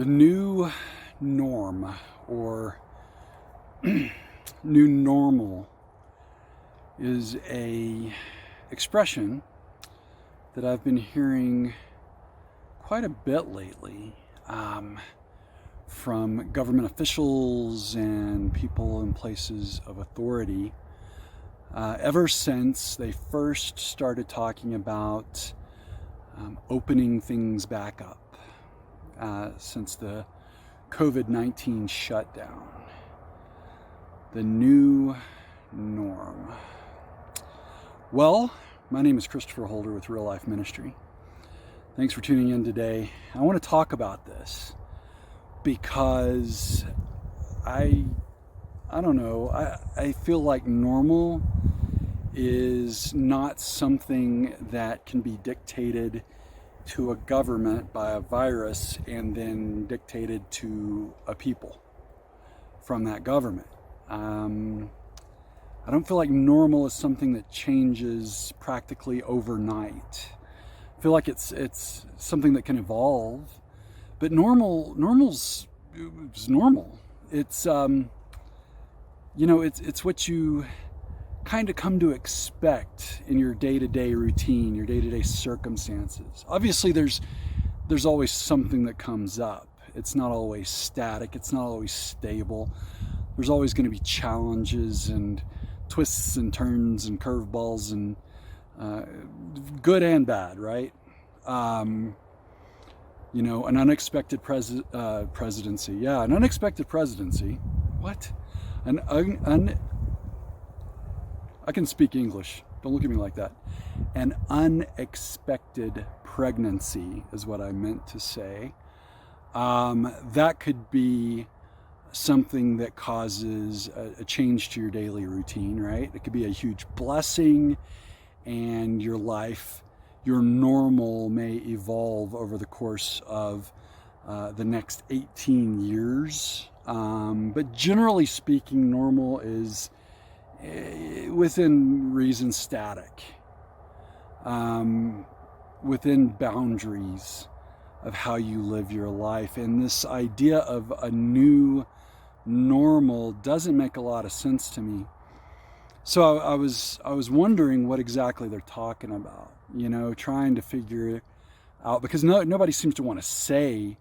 The new norm or new normal is a expression that I've been hearing quite a bit lately from government officials and people in places of authority ever since they first started talking about opening things back up since the COVID-19 shutdown. The new norm. Well, my name is Christopher Holder with Real Life Ministry. Thanks for tuning in today. I want to talk about this because I don't know, I feel like normal is not something that can be dictated to a government by a virus and then dictated to a people from that government. I don't feel like normal is something that changes practically overnight. I feel like it's something that can evolve, but normal's normal. It's it's what you kind of come to expect in your day-to-day routine, your day-to-day circumstances. Obviously, there's always something that comes up. It's not always static. It's not always stable. There's always going to be challenges and twists and turns and curveballs and good and bad, right? An unexpected presidency. Yeah, an unexpected presidency. What? I can speak English. Don't look at me like that. An unexpected pregnancy is what I meant to say. That could be something that causes a change to your daily routine, right? It could be a huge blessing, and your life, your normal may evolve over the course of the next 18 years. But generally speaking, normal is within reason static, within boundaries of how you live your life. And this idea of a new normal doesn't make a lot of sense to me. So I was wondering what exactly they're talking about, trying to figure it out, because nobody seems to want to say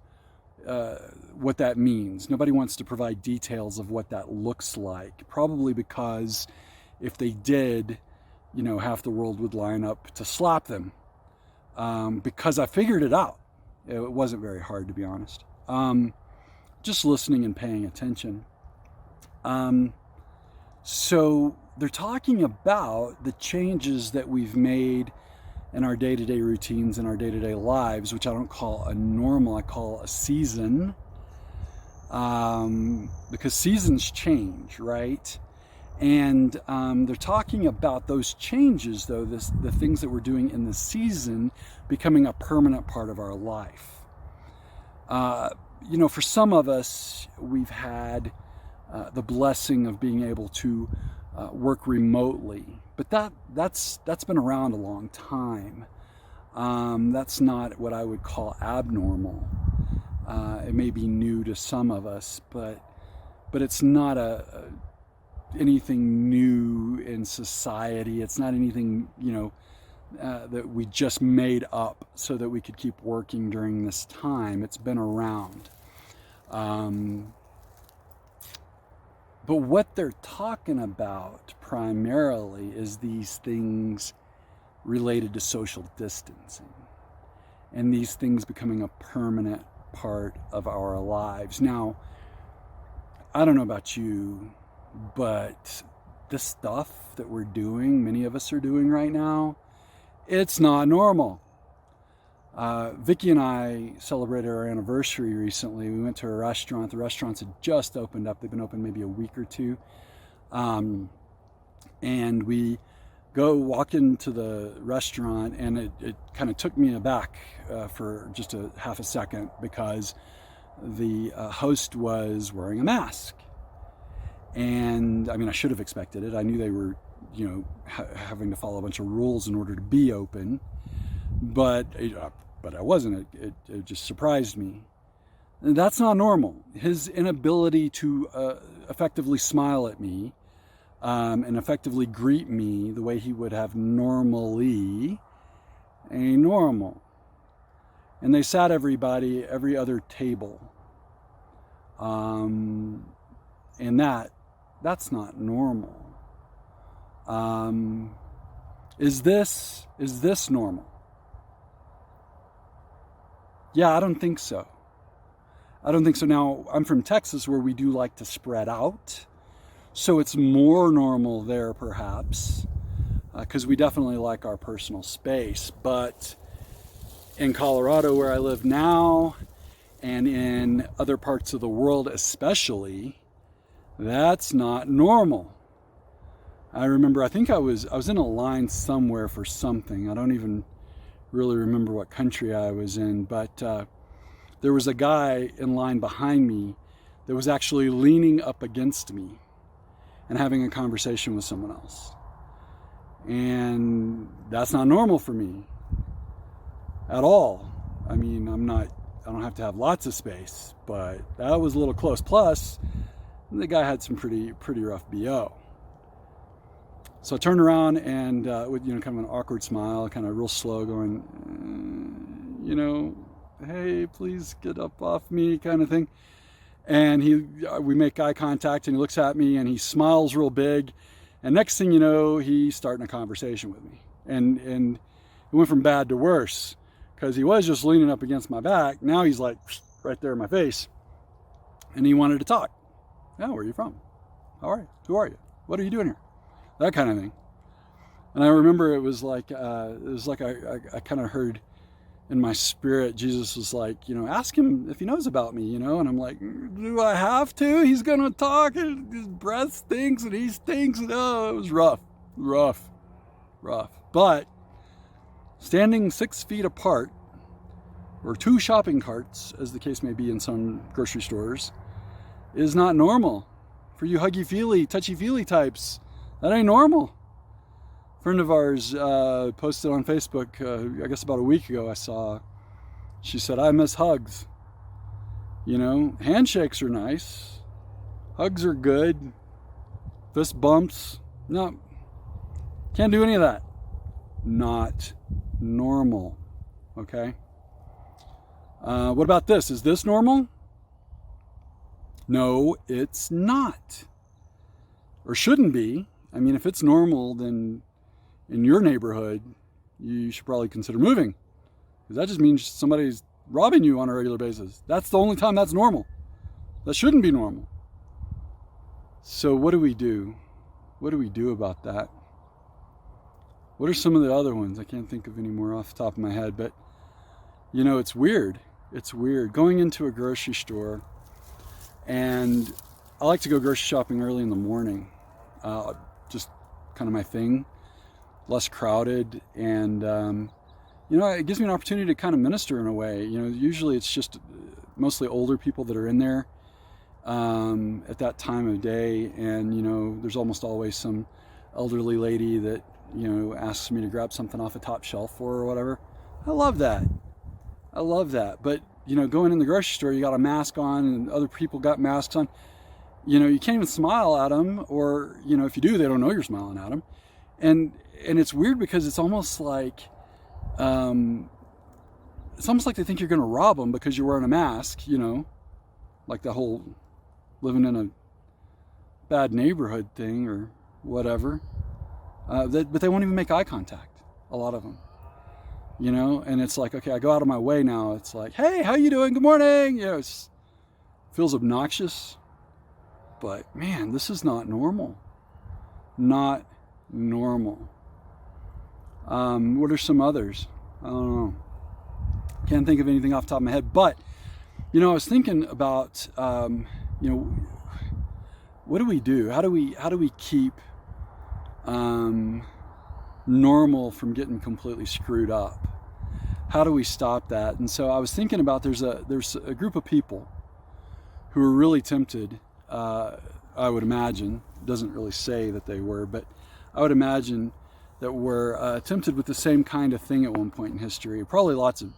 what that means. Nobody wants to provide details of what that looks like, probably because if they did, half the world would line up to slap them, because I figured it out. It wasn't very hard, to be honest. Just listening and paying attention. So they're talking about the changes that we've made in our day-to-day routines and our day-to-day lives, which I don't call a normal, I call a season, because seasons change, right? And they're talking about those changes, though, the things that we're doing in the season becoming a permanent part of our life. For some of us, we've had the blessing of being able to work remotely, but that's been around a long time. That's not what I would call abnormal. It may be new to some of us, but it's not anything new in society. It's not anything that we just made up so that we could keep working during this time. It's been around. But what they're talking about primarily is these things related to social distancing and these things becoming a permanent part of our lives. Now, I don't know about you, but the stuff that we're doing, many of us are doing right now, it's not normal. Vicki and I celebrated our anniversary recently. We went to a restaurant. The restaurants had just opened up. They've been open maybe a week or two. And we walk into the restaurant, and it kind of took me aback for just a half a second, because the host was wearing a mask. And I mean, I should have expected it. I knew they were, having to follow a bunch of rules in order to be open. But I wasn't. It just surprised me. That's not normal. His inability to effectively smile at me and effectively greet me the way he would have normally ain't normal. And they sat everybody every other table. And that's not normal. Is this normal? Yeah, I don't think so. I don't think so. Now, I'm from Texas, where we do like to spread out. So it's more normal there, perhaps, because we definitely like our personal space. But in Colorado, where I live now, and in other parts of the world especially, that's not normal. I remember, I think I was in a line somewhere for something. I don't even really remember what country I was in, but there was a guy in line behind me that was actually leaning up against me and having a conversation with someone else. And that's not normal for me at all. I mean, I don't have to have lots of space, but that was a little close. Plus, the guy had some pretty rough BO. So I turned around and with kind of an awkward smile, kind of real slow, going, hey, please get up off me, kind of thing. And we make eye contact, and he looks at me and he smiles real big. And next thing you know, he's starting a conversation with me. And it went from bad to worse, because he was just leaning up against my back. Now he's like right there in my face. And he wanted to talk. Yeah, where are you from? How are you? Who are you? What are you doing here? That kind of thing. And I remember it was like I kind of heard in my spirit, Jesus was like, ask him if he knows about me, and I'm like, do I have to? He's going to talk, and his breath stinks, and he stinks, and it was rough. But standing 6 feet apart, or 2 shopping carts, as the case may be in some grocery stores, is not normal. For you huggy-feely, touchy-feely types, that ain't normal. A friend of ours posted on Facebook, I guess about a week ago, she said, I miss hugs. Handshakes are nice. Hugs are good. Fist bumps, no. Can't do any of that. Not normal, okay? What about this? Is this normal? No, it's not. Or shouldn't be. I mean, if it's normal, then in your neighborhood, you should probably consider moving. Because that just means somebody's robbing you on a regular basis. That's the only time that's normal. That shouldn't be normal. So what do we do? What do we do about that? What are some of the other ones? I can't think of any more off the top of my head, but it's weird. It's weird. Going into a grocery store, and I like to go grocery shopping early in the morning. Just kind of my thing. Less crowded, and it gives me an opportunity to kind of minister in a way. Usually it's just mostly older people that are in there at that time of day, and there's almost always some elderly lady that asks me to grab something off a top shelf for or whatever. I love that. But going in the grocery store, you got a mask on, and other people got masks on. You can't even smile at them, or if you do, they don't know you're smiling at them, and it's weird because it's almost like they think you're going to rob them because you're wearing a mask, like the whole living in a bad neighborhood thing or whatever. But they won't even make eye contact, a lot of them, and it's like, okay, I go out of my way now. It's like, hey, how you doing? Good morning. It feels obnoxious, but man, this is not normal. Not normal. What are some others? I don't know. Can't think of anything off the top of my head, but I was thinking about what do we do? How do we keep normal from getting completely screwed up? How do we stop that? And so I was thinking about there's a group of people who are really tempted. I would imagine, it doesn't really say that they were, but I would imagine that were tempted with the same kind of thing at one point in history. Probably lots of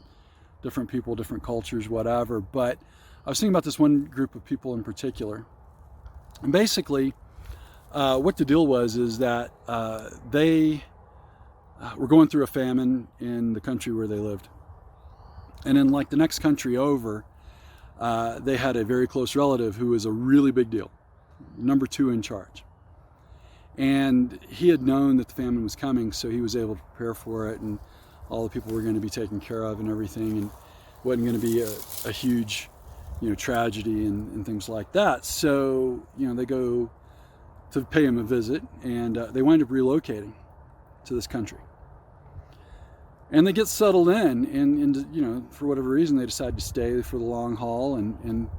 different people, different cultures, whatever. But I was thinking about this one group of people in particular. And basically, what the deal was is that they were going through a famine in the country where they lived. And in like the next country over, they had a very close relative who was a really big deal, number 2 in charge. And he had known that the famine was coming, so he was able to prepare for it, and all the people were going to be taken care of and everything, and wasn't going to be a huge, tragedy and things like that. So, they go to pay him a visit, and they wind up relocating to this country. And they get settled in, and for whatever reason, they decide to stay for the long haul, and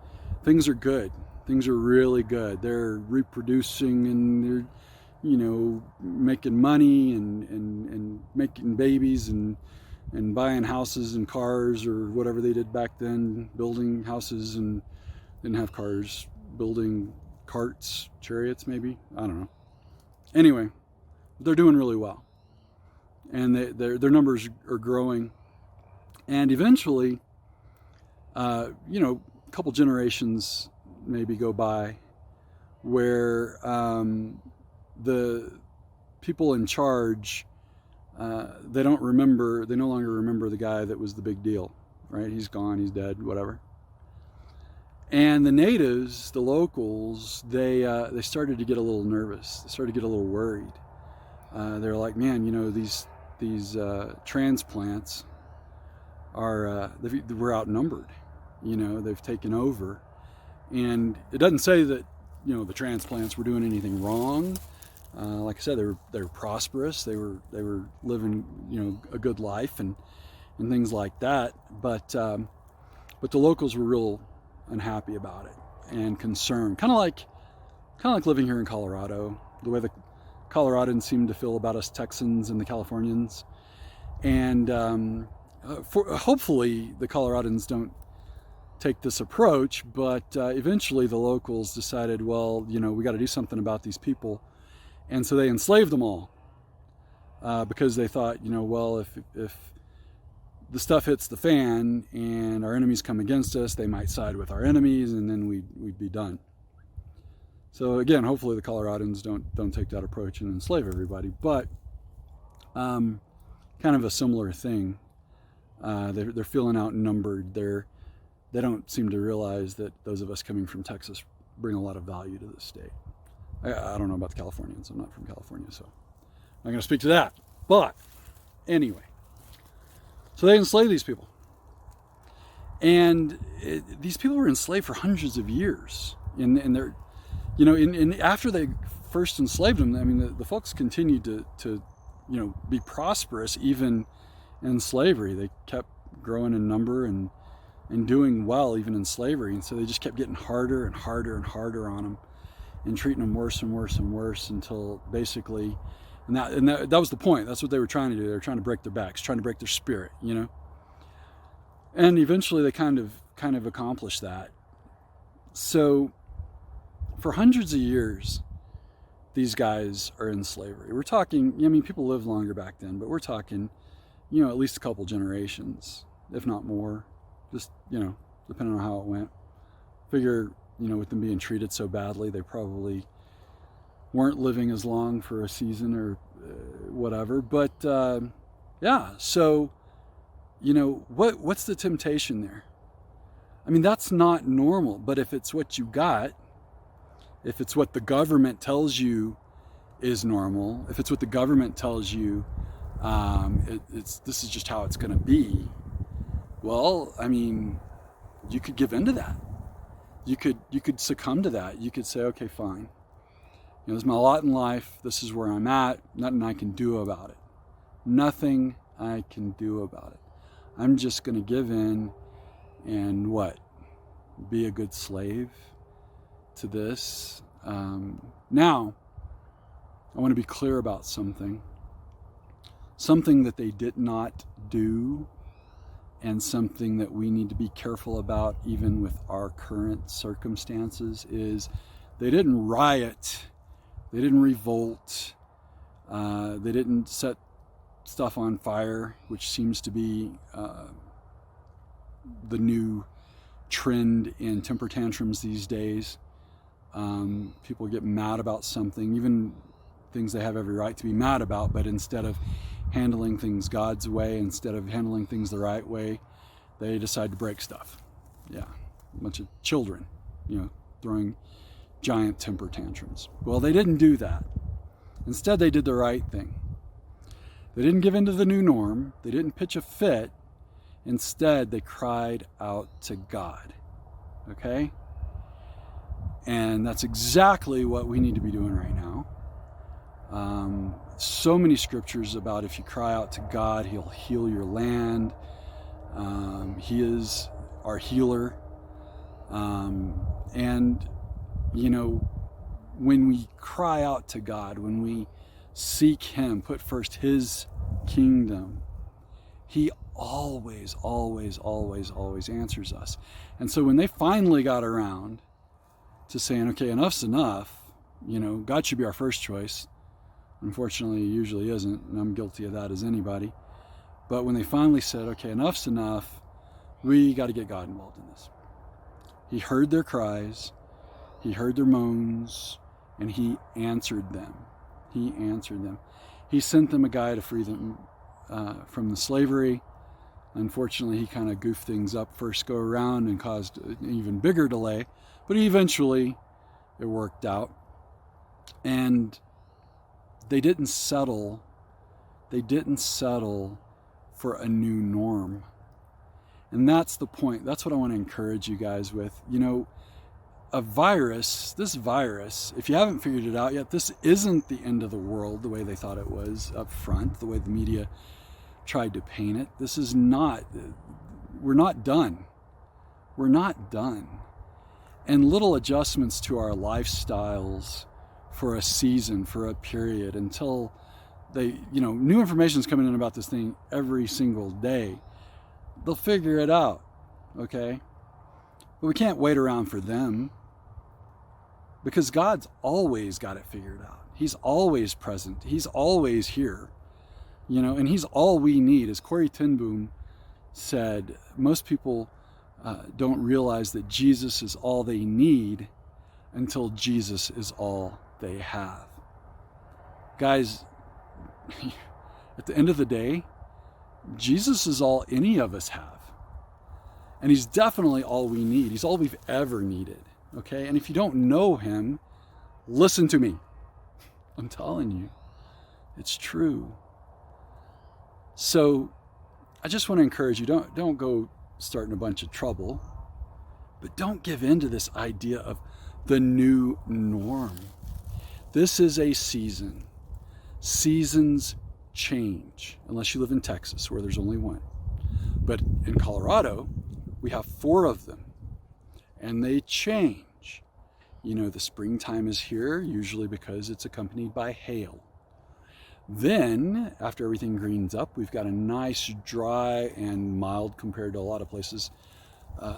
things are good. Things are really good. They're reproducing, and they're making money and making babies and buying houses and cars or whatever they did back then, building houses and didn't have cars, building carts, chariots maybe, I don't know. Anyway, they're doing really well, and their numbers are growing, and eventually, a couple generations maybe go by where the people in charge, they no longer remember the guy that was the big deal, right? He's gone, he's dead, whatever. And the natives, the locals, they started to get a little nervous. They started to get a little worried. They're like, man, these transplants we're outnumbered. They've taken over, and it doesn't say that the transplants were doing anything wrong. Like I said, they were prosperous. They were living a good life and things like that. But the locals were real unhappy about it and concerned. Kind of like living here in Colorado, the way the Coloradans seem to feel about us Texans and the Californians. And hopefully the Coloradans don't take this approach, but eventually the locals decided, well, we got to do something about these people. And so they enslaved them all, because they thought, well, if the stuff hits the fan and our enemies come against us, they might side with our enemies, and then we'd be done. So again, hopefully the Coloradans don't take that approach and enslave everybody, but kind of a similar thing. They're feeling outnumbered. They don't seem to realize that those of us coming from Texas bring a lot of value to the state. I don't know about the Californians. I'm not from California, so I'm not going to speak to that. But anyway, so they enslaved these people. And these people were enslaved for hundreds of years. And they're, after they first enslaved them, I mean, the folks continued to be prosperous even in slavery. They kept growing in number and doing well even in slavery. And so they just kept getting harder and harder and harder on them, and treating them worse and worse and worse until basically, and that was the point. That's what they were trying to do. They were trying to break their backs, trying to break their spirit, And eventually they kind of accomplished that. So for hundreds of years, these guys are in slavery. We're talking, people lived longer back then, but we're talking, at least a couple generations, if not more, just, depending on how it went. Figure, with them being treated so badly, they probably weren't living as long for a season or whatever. But yeah, so what's the temptation there? I mean, that's not normal. But if it's what you got, if it's what the government tells you is normal, if it's what the government tells you, this is just how it's going to be. Well, I mean, you could give in to that. You could succumb to that. You could say, okay, fine. This is my lot in life. This is where I'm at. Nothing I can do about it. Nothing I can do about it. I'm just going to give in and be a good slave to this. Now, I want to be clear about something. Something that they did not do, and something that we need to be careful about even with our current circumstances, is they didn't riot, they didn't revolt, they didn't set stuff on fire, which seems to be the new trend in temper tantrums these days. People get mad about something, even things they have every right to be mad about, but instead of handling things God's way, instead of handling things the right way, they decide to break stuff. Yeah, a bunch of children, throwing giant temper tantrums. Well, they didn't do that. Instead, they did the right thing. They didn't give in to the new norm. They didn't pitch a fit. Instead, they cried out to God. Okay? And that's exactly what we need to be doing right now. So many scriptures about if you cry out to God, He'll heal your land. He is our healer. And, when we cry out to God, when we seek Him, put first His kingdom, He always, always, always, always answers us. And so when they finally got around to saying, okay, enough's enough, God should be our first choice. Unfortunately, He usually isn't, and I'm guilty of that as anybody. But when they finally said, okay, enough's enough, we got to get God involved in this. He heard their cries, He heard their moans, and He answered them. He answered them. He sent them a guy to free them from the slavery. Unfortunately, he kind of goofed things up first go around and caused an even bigger delay, but eventually it worked out. And they didn't settle for a new norm. And that's the point. That's what I want to encourage you guys with. This virus, if you haven't figured it out yet, this isn't the end of the world the way they thought it was up front, the way the media tried to paint it. This is not, we're not done. We're not done. And little adjustments to our lifestyles for a season, for a period, until new information is coming in about this thing every single day. They'll figure it out, okay? But we can't wait around for them, because God's always got it figured out. He's always present. He's always here, and He's all we need. As Corrie ten Boom said, most people don't realize that Jesus is all they need until Jesus is all they have. Guys, at the end of the day, Jesus is all any of us have. And He's definitely all we need. He's all we've ever needed. Okay? And if you don't know Him, listen to me. I'm telling you, it's true. So I just want to encourage you, don't go starting a bunch of trouble, but don't give in to this idea of the new norm. This is a season. Seasons change, unless you live in Texas, where there's only one. But in Colorado, we have 4 of them, and they change. The springtime is here, usually because it's accompanied by hail. Then, after everything greens up, we've got a nice, dry, and mild, compared to a lot of places,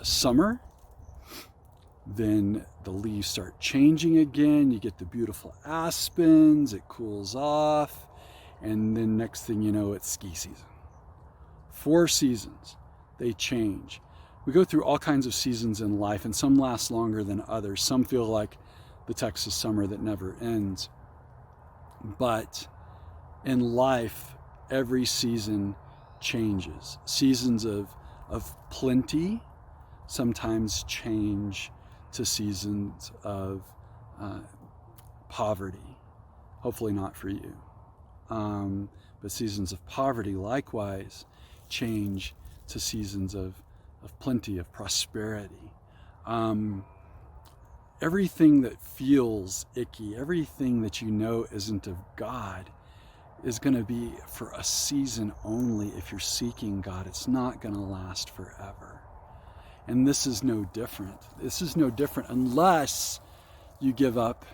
summer. Then the leaves start changing again. You get the beautiful aspens, it cools off, and then next thing you know, it's ski season. 4 seasons, they change. We go through all kinds of seasons in life, and some last longer than others. Some feel like the Texas summer that never ends. But in life, every season changes. Seasons of plenty sometimes change to seasons of poverty. Hopefully not for you. But seasons of poverty likewise change to seasons of plenty, of prosperity. Everything that feels icky, everything that isn't of God, is going to be for a season only. If you're seeking God, it's not going to last forever. And this is no different. This is no different unless you give up,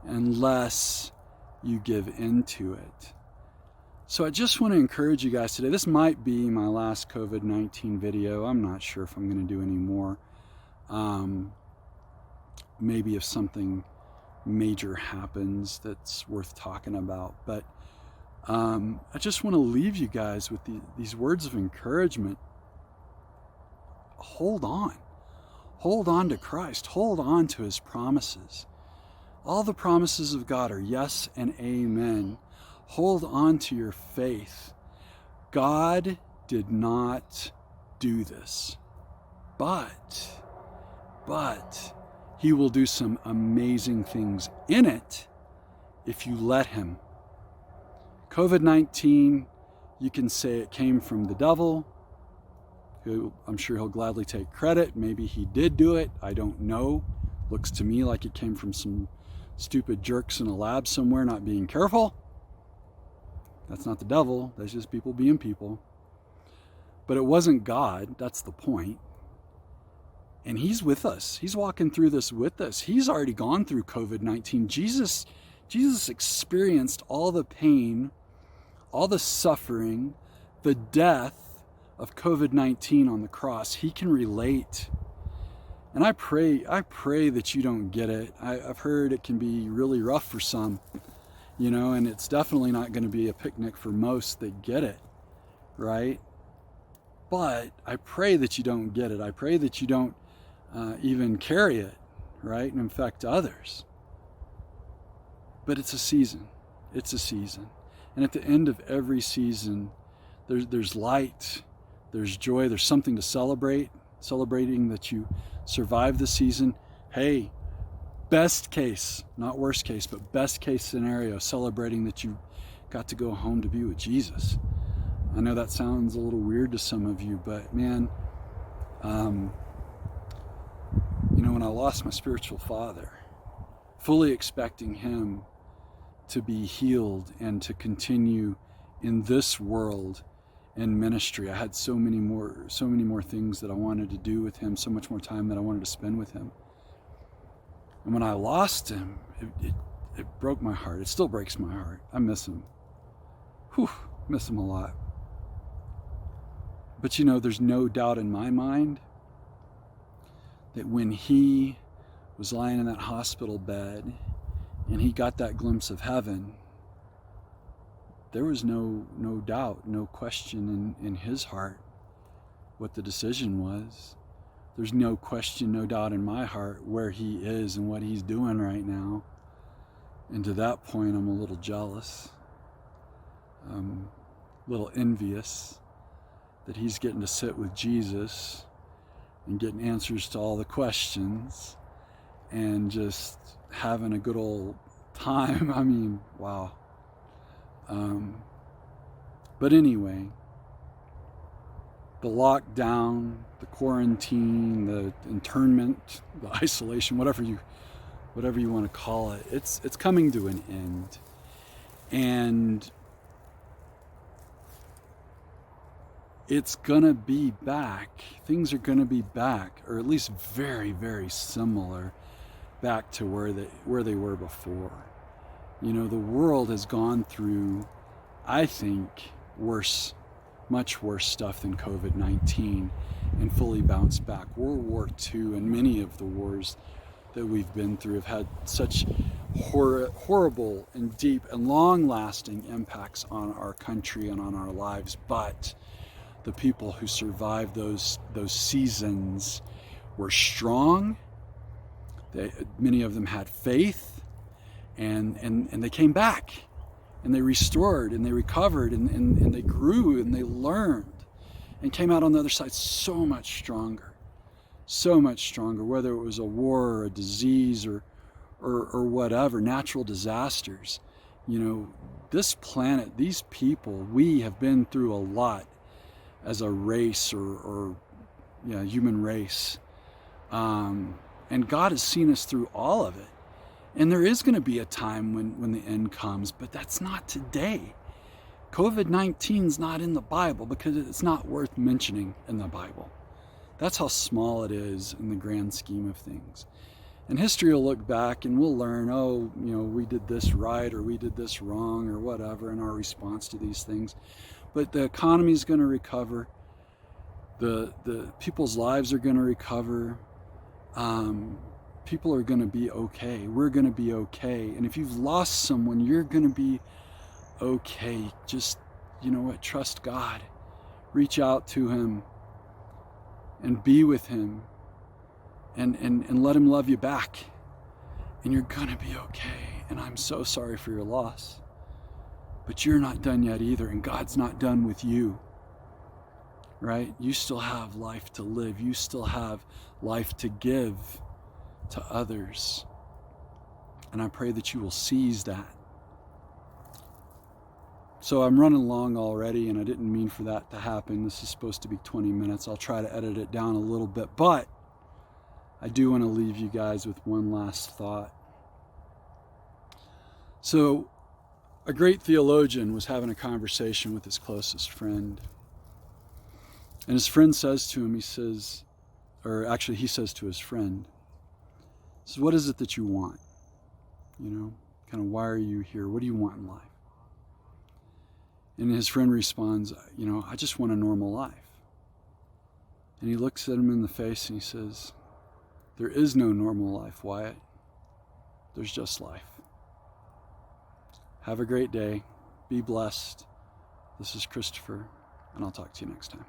unless you give into it. So I just want to encourage you guys today. This might be my last COVID-19 video. I'm not sure if I'm going to do any more. Maybe if something major happens that's worth talking about. But I just want to leave you guys with these words of encouragement. Hold on. Hold on to Christ. Hold on to his promises. All the promises of God are yes and amen. Hold on to your faith. God did not do this, but he will do some amazing things in it if you let him. COVID-19, you can say it came from the devil. I'm sure he'll gladly take credit. Maybe he did do it. I don't know. Looks to me like it came from some stupid jerks in a lab somewhere not being careful. That's not the devil. That's just people being people. But it wasn't God. That's the point. And he's with us. He's walking through this with us. He's already gone through COVID-19. Jesus experienced all the pain, all the suffering, the death of COVID-19 on the cross. He can relate. And I pray that you don't get it. I've heard it can be really rough for some, and it's definitely not going to be a picnic for most that get it, right? But I pray that you don't get it. I pray that you don't even carry it, right, and infect others. But it's a season. It's a season. And at the end of every season, there's light, there's joy, there's something to celebrate, celebrating that you survived the season. Hey, best case, not worst case, but best case scenario, celebrating that you got to go home to be with Jesus. I know that sounds a little weird to some of you, but man, when I lost my spiritual father, fully expecting him to be healed and to continue in this world and ministry, I had so many more things that I wanted to do with him, so much more time that I wanted to spend with him. And when I lost him, it broke my heart. It still breaks my heart. I miss him. Miss him a lot. But there's no doubt in my mind that when he was lying in that hospital bed and he got that glimpse of heaven, there was no doubt, no question in his heart what the decision was. There's no question, no doubt in my heart where he is and what he's doing right now. And to that point, I'm a little jealous, a little envious that he's getting to sit with Jesus and getting answers to all the questions and just having a good old time. I mean, wow. But anyway, the lockdown, the quarantine, the internment, the isolation, whatever you want to call it, it's coming to an end. And it's gonna be back. Things are gonna be back, or at least very, very similar back to where they were before. The world has gone through, I think, much worse stuff than COVID-19 and fully bounced back. World War II and many of the wars that we've been through have had such horrible and deep and long-lasting impacts on our country and on our lives. But the people who survived those seasons were strong. Many of them had faith, and they came back, and they restored, and they recovered, and they grew, and they learned, and came out on the other side so much stronger, whether it was a war or a disease or whatever, natural disasters. This planet, these people, we have been through a lot as a race or human race. And God has seen us through all of it. And there is going to be a time when the end comes, but that's not today. COVID-19 is not in the Bible because it's not worth mentioning in the Bible. That's how small it is in the grand scheme of things. And history will look back and we'll learn, we did this right or we did this wrong or whatever in our response to these things. But the economy is going to recover. The people's lives are going to recover. People are going to be okay. We're going to be okay. And if you've lost someone, you're going to be okay. Just, trust God. Reach out to him and be with him and let him love you back. And you're gonna be okay. And I'm so sorry for your loss. But you're not done yet either, and God's not done with you. Right? You still have life to live. You still have life to give to others. And I pray that you will seize that. So I'm running long already, and I didn't mean for that to happen. This is supposed to be 20 minutes. I'll try to edit it down a little bit, but I do want to leave you guys with one last thought. So a great theologian was having a conversation with his closest friend. And his friend says to him, he says to his friend, he says, what is it that you want? You know, kind of, why are you here? What do you want in life? And his friend responds, I just want a normal life. And he looks at him in the face and he says, there is no normal life, Wyatt. There's just life. Have a great day. Be blessed. This is Christopher, and I'll talk to you next time.